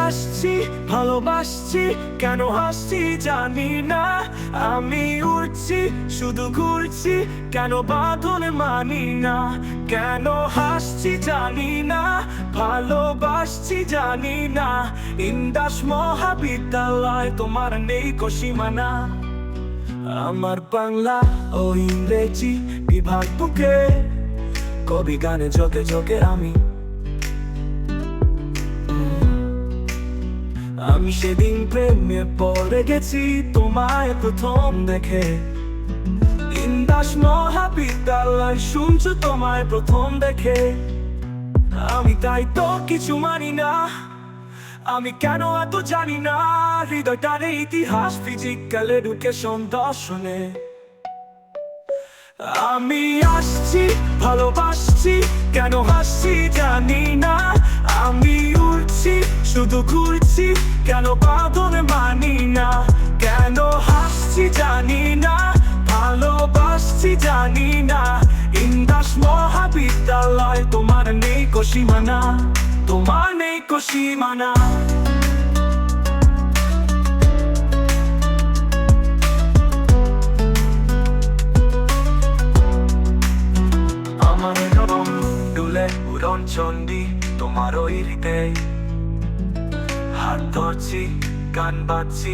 আসছি ভালোবাসছি কেন হাসছি জানি না আমি উড়ছি শুধু ঘুরছি কেন বাঁধন মানি না কেন হাসছি জানি না ভালোবাসছি জানি না ইন্দাস মহাবিদ্যালয় তোমার নেই সীমানা আমার বাংলা ও ইংরেজি বিভাগ বুকে কবি গানে যোগে যোগে আমি সেদিন প্রেমে পড়ে গেছি তোমায় প্রথম দেখে ইন্দাস মহাবিদ্যালয় শুনছো তোমায় প্রথম দেখে আমি তাই তো কিছু মানি না আমি কেন এত জানি না হৃদয়টারে ইতিহাস ফিজিক্যাল এডুকেশন দর্শনে আমি আসছি ভালোবাসছি কেন হাসছি জানি না আমি উড়ছি শুধু ঘুরছি কেন বাঁধন মানি না কেন হাসছি জানি না ভালোবাসছি জানি না ইন্দাস মহাবিদ্যালয় তোমার নেই সীমানা তোমার নেই সীমানা আমার রং দুলে উড়ন চন্ডী তোমার ওই হৃদয় হাত ধরছি গান বাজছি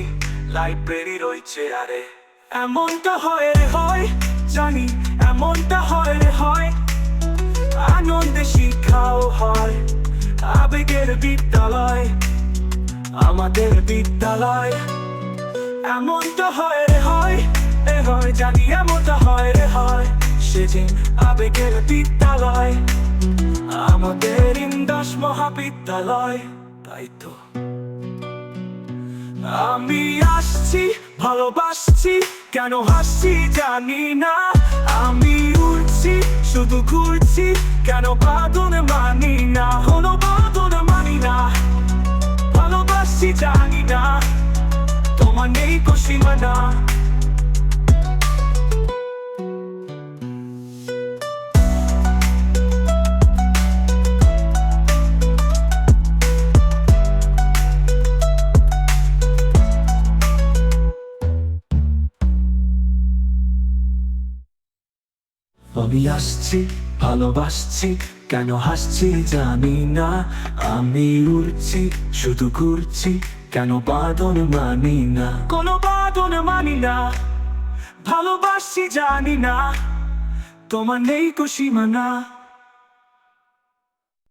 লাইব্রেরি রয়েছে আরে এমনটা হয় রে হয় জানি এমনটা হয় রে হয় আনন্দে শিক্ষাও হয় আবেগের বিদ্যালয় আমাদের বিদ্যালয় এমনটা হয় রে হয় এ হয় জানি এমনটা হয় রে হয় সেদিন আবেগের বিদ্যালয় আমাদের ইন্দাস মহাবিদ্যালয় তাই তো আমি আসছি ভালোবাসছি কেন হাসছি জানি না আমি উড়ছি শুধু ঘুরছি কেন বাঁধন মানি না কোনো বাঁধন মানি না ভালোবাসছি জানি না তোমার নেই সীমানা আমি আসছি ভালোবাসছি কেন হাসছি জানি না আমি উড়ছি শুধু ঘুরছি কেন বাঁধন মানি না কোনো বাঁধন মানি না ভালোবাসছি জানি না তোমার নেই সীমানা